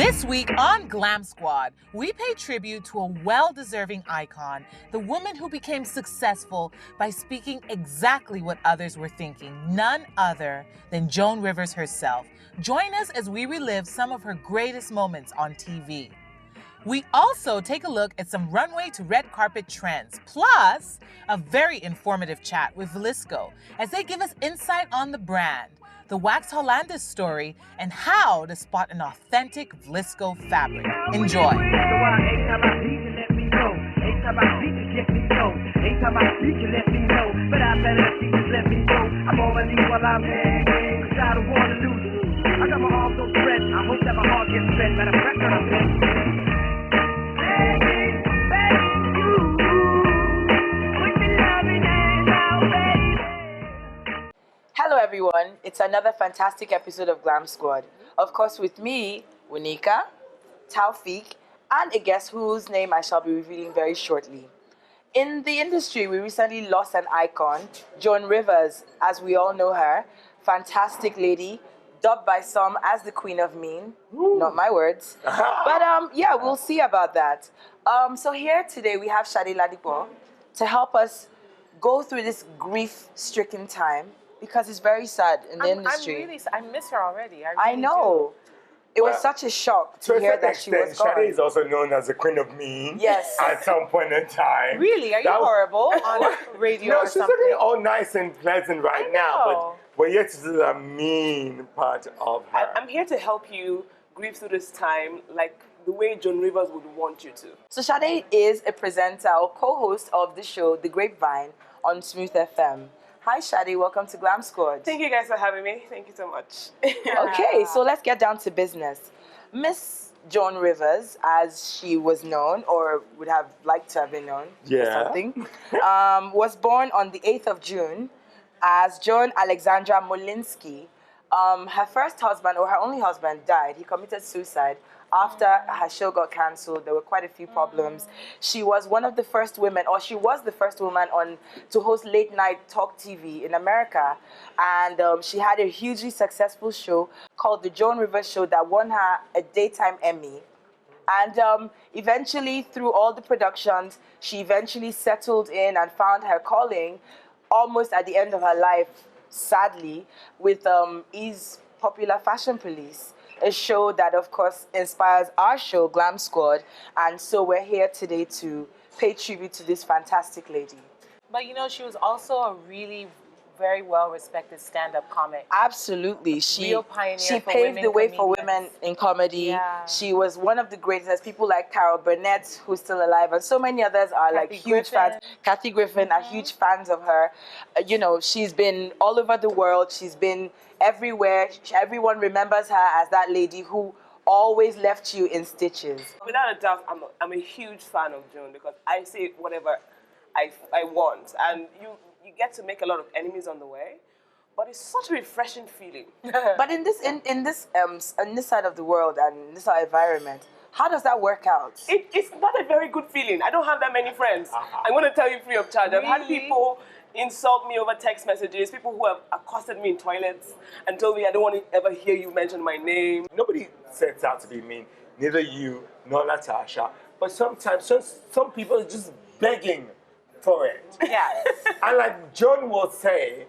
This week on Glam Squad, we pay tribute to a well-deserving icon, the woman who became successful by speaking exactly what others were thinking, none other than Joan Rivers herself. Join us as we relive some of her greatest moments on TV. We also take a look at some runway to red carpet trends, plus a very informative chat with Vlisco as they give us insight on the brand, the Wax Hollandaise story, and how to spot an authentic Vlisco fabric. Enjoy. I got my arms so spread, I hope that my heart gets fed. Matter of fact, I'm begging you, put your loving hands out, baby. Hello everyone, it's another fantastic episode of Glam Squad. Of course with me, Winika, Taufik, and a guest whose name I shall be revealing very shortly. In the industry, we recently lost an icon, Joan Rivers, as we all know her. Fantastic lady, dubbed by some as the Queen of Mean. Ooh. Not my words. But yeah, we'll see about that. So here today we have Sade Ladipo to help us go through this grief-stricken time because it's very sad in the industry. I miss her already. I know. It was such a shock to hear that she was gone. Sade is also known as the Queen of Mean. Yes. At some point in time. Really? Are you horrible on radio no, or she's something? looking all nice and pleasant right now, but yet this is the mean part of her. I'm here to help you grieve through this time like the way Joan Rivers would want you to. So Sade is a presenter or co-host of the show The Grapevine on Smooth FM. Hi Sade, welcome to Glam Squad. Thank you guys for having me. Thank you so much. Okay, so let's get down to business. Miss Joan Rivers, as she was known, or would have liked to have been known, or something, was born on the 8th of June as Joan Alexandra Molinsky. Her first husband, or her only husband, died. He committed suicide after her show got cancelled. There were quite a few problems. She was one of the first women, or she was the first woman to host late night talk TV in America. And she had a hugely successful show called The Joan Rivers Show that won her a daytime Emmy. And eventually, through all the productions, she eventually settled in and found her calling almost at the end of her life, sadly, with E's Popular Fashion Police, a show that, of course, inspires our show, Glam Squad. And so we're here today to pay tribute to this fantastic lady. But you know, she was also a really very well-respected stand-up comic. Absolutely. Real pioneer She for paved women the way for comedians. women in comedy. Yeah. She was one of the greatest. People like Carol Burnett, who's still alive, and so many others are like huge fans. Kathy Griffin are huge fans of her. You know, she's been all over the world. She's been everywhere. Everyone remembers her as that lady who always left you in stitches. Without a doubt, I'm a huge fan of Joan because I say whatever I want. And you get to make a lot of enemies on the way. But it's such a refreshing feeling. But in this side of the world and in this environment, how does that work out? It's not a very good feeling. I don't have that many friends. I'm going to tell you free of charge. I've had people insult me over text messages, people who have accosted me in toilets and told me I don't want to ever hear you mention my name. Nobody sets out to be mean, neither you nor Natasha, but sometimes some people are just begging for it. Yes. And like Joan will say,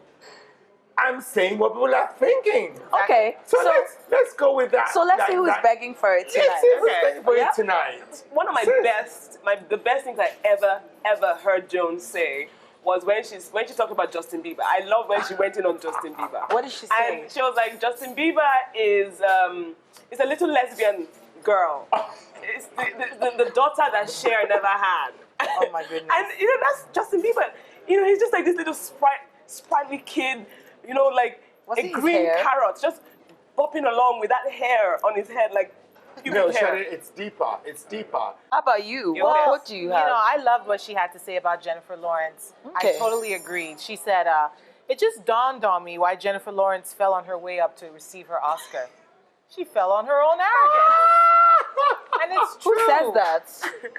I'm saying what people are thinking. Okay. So let's go with that. So let's see who's begging for it tonight. Let's see who's begging for it tonight. One of the best things I ever heard Joan say was when she talked about Justin Bieber. I love when she went in on Justin Bieber. What did she say? And she was like, Justin Bieber is a little lesbian girl. It's the daughter that Cher never had. Oh my goodness. And you know, that's Justin Bieber. You know, he's just like this little sprightly kid, you know, like a green carrot, just bopping along with that hair on his head, like no, Sade, it's deeper. It's deeper. How about you? Well, what do you have? You know, I loved what she had to say about Jennifer Lawrence. Okay. I totally agreed. She said, it just dawned on me why Jennifer Lawrence fell on her way up to receive her Oscar. She fell on her own arrogance. And it's true. Who says that?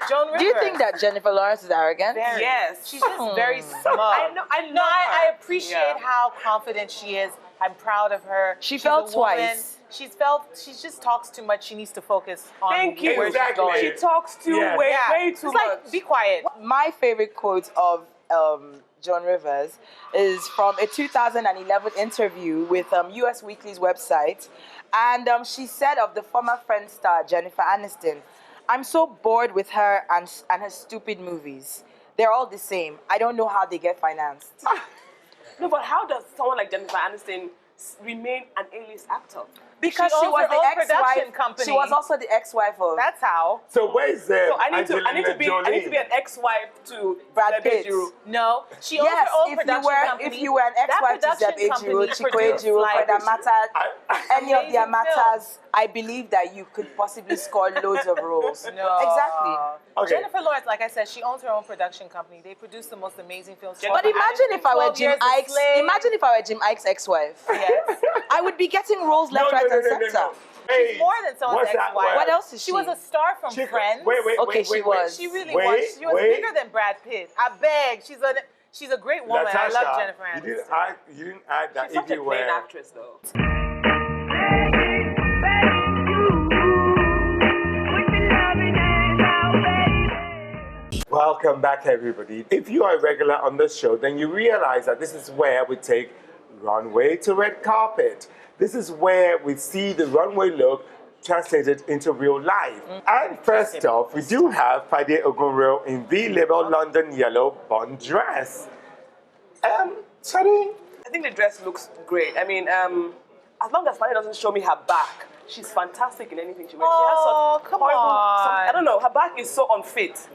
Joan Rivers. Do you think that Jennifer Lawrence is arrogant? Very. Yes. She's just very smug. I appreciate how confident she is. I'm proud of her. She She's fell a woman. twice. She just talks too much. She needs to focus on Thank you. where Exactly. she's She going. talks too Yes. way too It's much. like, be quiet. My favorite quote of Joan Rivers is from a 2011 interview with US Weekly's website. And she said of the former Friends star, Jennifer Aniston, "I'm so bored with her and her stupid movies. They're all the same. I don't know how they get financed." No, but how does someone like Jennifer Aniston remain an A-list actor? Because She she owns was her the own ex-wife. production company. She was also the ex-wife of That's how. So where's So I need Angelina to be Jolie? an ex-wife to Brad Zeb Pitt. Ejiro. No, she owns Yes, her own if you production were company. if you were an ex-wife That to Zeb production Ejiro, company Chico produced, Ejiro, like, for that matter, any of their amazing matters, I believe that you could possibly score loads of roles. No. Exactly. Okay. Jennifer Lawrence, like I said, she owns her own production company. They produce the most amazing films. But Jennifer imagine Aniston, if I were 12 Jim Years a Ike's. Slave. Imagine if I were Jim Ike's ex-wife. Yes. I would be getting roles left, right, and center. Hey, More than someone's what's that ex-wife. word? What else is She was a star from She- Friends. Wait. Okay, she was. She really Wait, was. She was wait. bigger than Brad Pitt. I beg. She's a great woman. Natasha, I love Jennifer Aniston. You didn't add that She's such a plain everywhere. actress, though. Welcome back, everybody. If you are a regular on the show, then you realize that this is where we take runway to red carpet. This is where we see the runway look translated into real life. And first off, we do have Fade Ogunro in the label London Yellow Bond dress. Sorry. I think the dress looks great. I mean, as long as Fanny doesn't show me her back, she's fantastic in anything she wears. Oh, come on. I don't know. Her back is so unfit.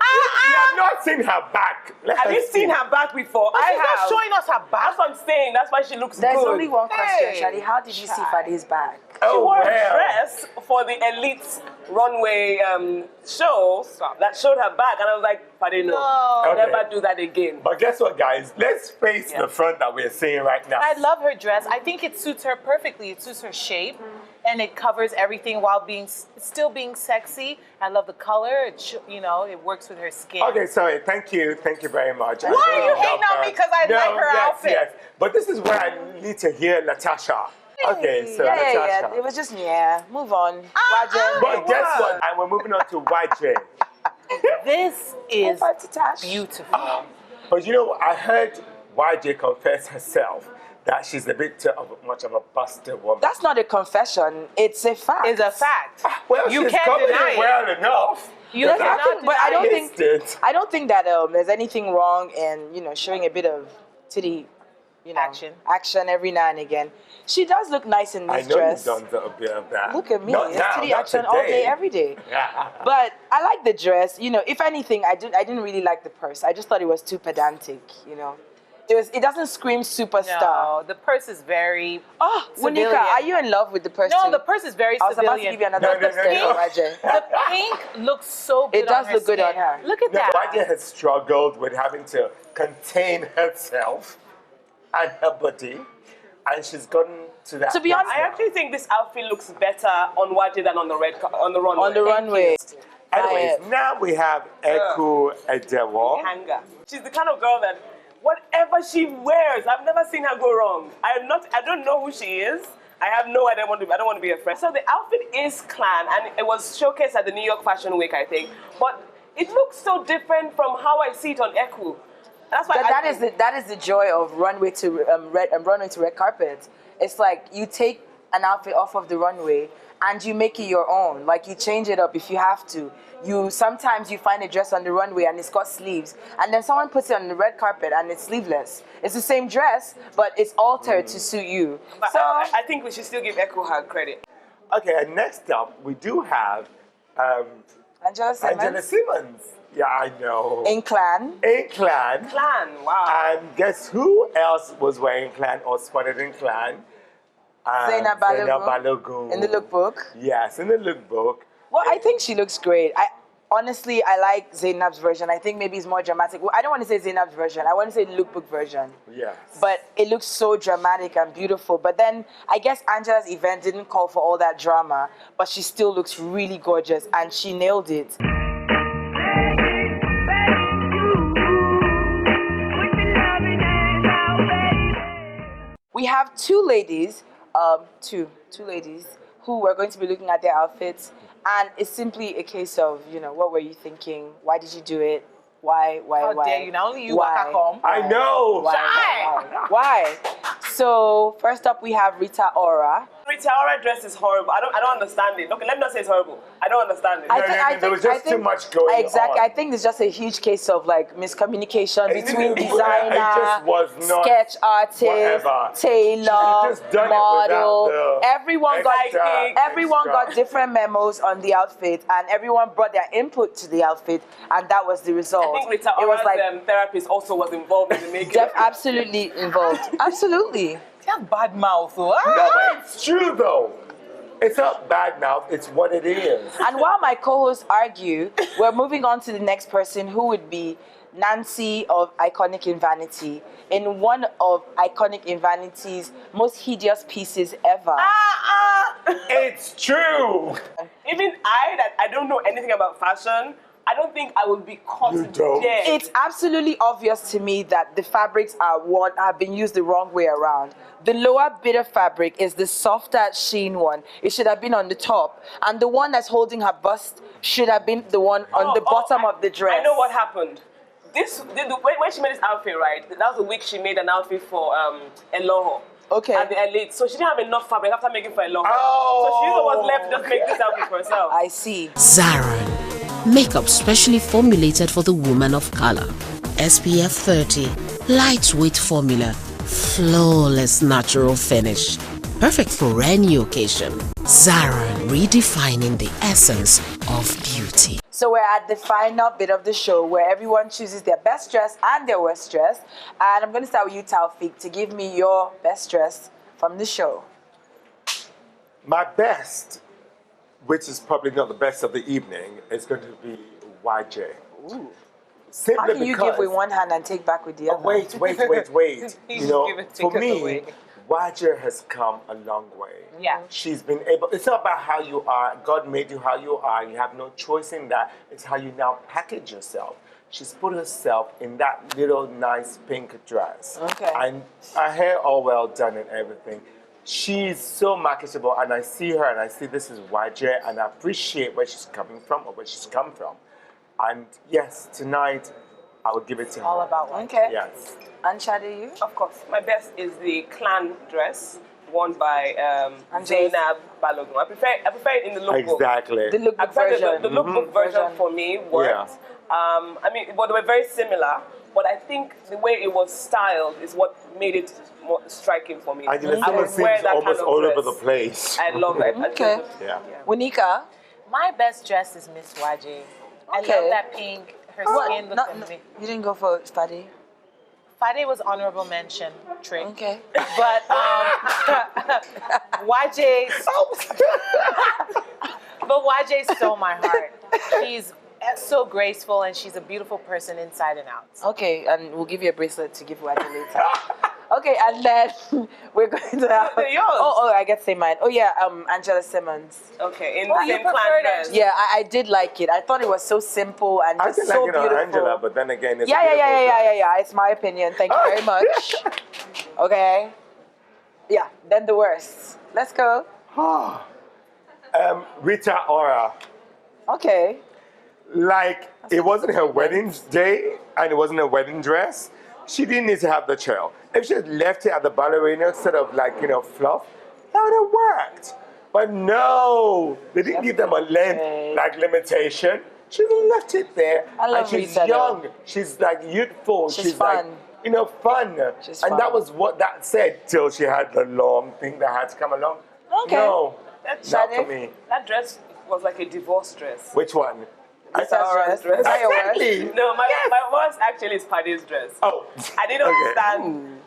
You have not seen her back. Let Have us you see. seen her back before? I She's not have. showing us her back. That's what I'm saying. That's why she looks There's good. only one question, Hey, Shadi. How did you see Fade's back? She Oh, wore well. a dress for the elite runway show that showed her back, and I was like, Fade, no, No. Okay. never do that again. But guess what, guys? Let's face the front that we're seeing right now. I love her dress. I think it suits her perfectly. It suits her shape, and it covers everything while still being sexy. I love the color. It works with her skin. Okay, sorry. Thank you very much. Why are you hating on me 'cause I like her outfit? Yes. But this is where I need to hear Natasha. Okay, so Yeah, Natasha. It was just Move on. But guess what? And we're moving on to YJ. This is Tash. beautiful. But you know, I heard YJ confess herself that she's a bit too much of a busted woman. That's not a confession. It's a fact. It's a fact. Well, You she's can't covered deny it it. well enough. You Because cannot think- but I don't deny think- it. I don't think that there's anything wrong in showing a bit of titty, action every now and again. She does look nice in I this know dress. you've done a bit of that. Look at me, Not it's now, titty not action all day, today. every day. Yeah. But I like the dress. If anything, I didn't really like the purse. I just thought it was too pedantic. It doesn't scream superstar. No, the purse is very. Oh, civilian. Wunika, are you in love with the purse? No, too? the purse is very I was about to civilian. give you another No, purse, no. Rajay. The pink looks so good. It does on her look good skin. on her. Look at No, that. YJ has struggled with having to contain herself and her body, and she's gotten to that. To be honest, I actually think this outfit looks better on YJ than on the runway. on the runway. Anyways, now we have Eku Edewo. Hanger. She's the kind of girl that whatever she wears, I've never seen her go wrong. I don't know who she is. I have no idea. I don't want to be a friend. So the outfit is Clan, and it was showcased at the New York Fashion Week, I think. But it looks so different from how I see it on Eku. That's why That is the joy of runway to red carpet. It's like you take an outfit off of the runway and you make it your own. Like you change it up if you have to. Sometimes you find a dress on the runway and it's got sleeves, and then someone puts it on the red carpet and it's sleeveless. It's the same dress, but it's altered to suit you. But So I think we should still give Eku her credit. Okay, and next up we do have Angela Simmons Simmons. Yeah, I know. in Clan. In Clan. Clan, wow. And guess who else was wearing Clan or spotted in Clan? Zainab Balogun. in the lookbook. Yes, in the lookbook. Well, I think she looks great. Honestly, I like Zainab's version. I think maybe it's more dramatic. Well, I don't want to say Zainab's version. I want to say lookbook version. Yes. But it looks so dramatic and beautiful. But then I guess Angela's event didn't call for all that drama, but she still looks really gorgeous and she nailed it. We have two ladies who we're going to be looking at their outfits, and it's simply a case of, what were you thinking? Why did you do it? Why? How dare you? Not only you, Why? Waka come. I know. Why? So first up, we have Rita Ora. Rita Ora dress is horrible. I don't understand it. Okay, let me not say it's horrible. I don't understand it. There was just too much going on. Exactly. I think it's just a huge case of miscommunication between designer, it just was not sketch artist, whatever. tailor, Just done model. it without the Everyone got different memos on the outfit, and everyone brought their input to the outfit, and that was the result. I think Rita Ora's therapist also was involved in the making. Absolutely involved. Absolutely. You have bad mouth, though. No, but it's true though. It's not bad mouth, it's what it is. And while my co-hosts argue, we're moving on to the next person, who would be Nancy of Iconic in Vanity, in one of Iconic in Vanity's most hideous pieces ever. It's true. Even I don't know anything about fashion, I don't think I would be caught dead. It's absolutely obvious to me that the fabrics have been used the wrong way around. The lower bit of fabric is the softer sheen one. It should have been on the top. And the one that's holding her bust should have been the one on the bottom of the dress. I know what happened. When she made this outfit, right, that was the week she made an outfit for Eloho. Okay. At the Elite. So she didn't have enough fabric after making for Eloho. Oh. So she used what was left to just make this outfit for herself. I see. Zaran. Makeup specially formulated for the woman of color. SPF 30. Lightweight formula. Flawless natural finish. Perfect for any occasion. Zaran, redefining the essence of beauty. So we're at the final bit of the show where everyone chooses their best dress and their worst dress. And I'm going to start with you, Taufik, to give me your best dress from the show. My best, which is probably not the best of the evening, is going to be YJ. Ooh. Simply How can you give with one hand and take back with the other? Wait. For me, YJ has come a long way. Yeah. She's been able, it's not about how you are. God made you how you are. You have no choice in that. It's how you now package yourself. She's put herself in that little nice pink dress. Okay. And her hair all well done and everything. She's so marketable, and I see her and I see this is YJ, and I appreciate where she's coming from or where she's come from. And yes, tonight I would give it to her. All about one. Okay. Yes. And Shade, you? Of course. My best is the clan dress worn by Angela's. Zainab Balogun. I prefer it in the lookbook. Exactly. The lookbook version. The lookbook version for me worked. Yeah. I mean, but they were very similar. But I think the way it was styled is what made it more striking for me. And I would wear that almost kind of all dress. over the place. I love it. Okay. Yeah. Winika? My best dress is Miss YJ. I Okay. love that pink. Her skin looks amazing. You didn't go for Fadi? Fade was honorable mention, trick. Okay. But YJ, but YJ stole my heart. She's so graceful and she's a beautiful person inside and out. Okay, and we'll give you a bracelet to give Wadi later. Okay, and then we're going to have... They're yours. Oh, I get to say mine. Oh yeah, Angela Simmons. Okay, in Oh, the you same clan preferred dress. it. Yeah, I did like it. I thought it was so simple and I just did so like beautiful. Angela, but then again, it's Yeah. It's my opinion. Thank you very much. Okay. Yeah, then the worst. Let's go. Rita Ora. Okay. Like, it wasn't her wedding day and it wasn't a wedding dress. She didn't need to have the trail. If she had left it at the ballerina instead of fluff, that would have worked. But no, they didn't give them a length limitation. She left it there. I love and she's Rita, young. though. She's youthful. She's fun. Fun. She's and fun. that was what that said till she had the long thing that had to come along. Okay. No, That's not Shade? for me. That dress was like a divorce dress. Which one? Rita Ora's dress. Is that your worst? Exactly. No, my worst actually is Paddy's dress. Oh. I didn't understand.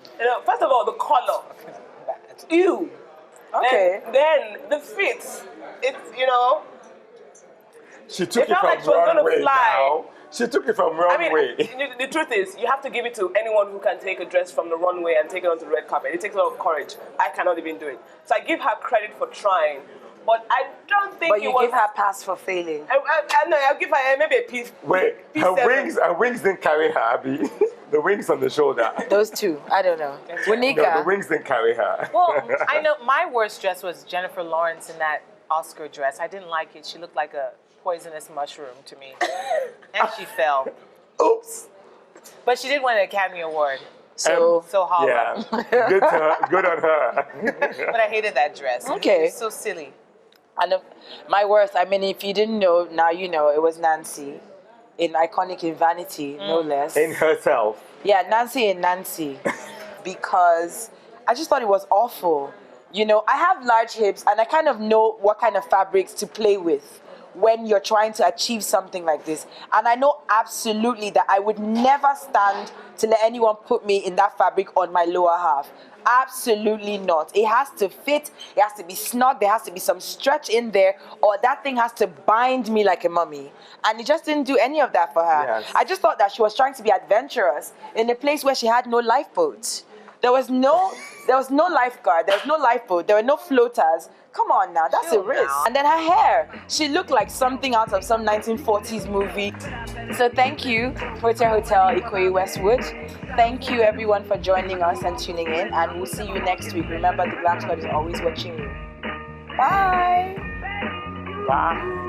First of all, the color. Ew. Okay. Then the fit. It's, She took It it felt from like she was gonna Runway fly. now. She took it from I mean, Runway. the truth is, you have to give it to anyone who can take a dress from the runway and take it onto the red carpet. It takes a lot of courage. I cannot even do it. So I give her credit for trying, but I don't think But it you was... give her pass for failing. I know, I'll give her maybe a piece. Wait, piece her seven. wings didn't carry her, Abby. The wings on the shoulder. Those two. I don't know. No, Winika. the wings didn't carry her. Well, I know my worst dress was Jennifer Lawrence in that Oscar dress. I didn't like it. She looked like a poisonous mushroom to me. And she fell. Oops. But she did win an Academy Award. So hollow. Yeah. Good on her. But I hated that dress. Okay. It was so silly. and my worst, I mean, if you didn't know, now you know, it was Nancy in Iconic in Vanity, no less. In herself. Yeah, Nancy in Nancy. Because I just thought it was awful. You know, I have large hips and I kind of know what kind of fabrics to play with when you're trying to achieve something like this. And I know absolutely that I would never stand to let anyone put me in that fabric on my lower half. Absolutely not. It has to fit, it has to be snug, there has to be some stretch in there, or that thing has to bind me like a mummy. And it just didn't do any of that for her. Yes. I just thought that she was trying to be adventurous in a place where she had no lifeboat. There was no lifeguard, there was no lifeboat, there were no floaters. Come on now, that's a risk. And then her hair, she looked like something out of some 1940s movie. So thank you, Hotel Ikoyi Westwood. Thank you everyone for joining us and tuning in, and we'll see you next week. Remember, the GlamSquad is always watching you. Bye. Bye.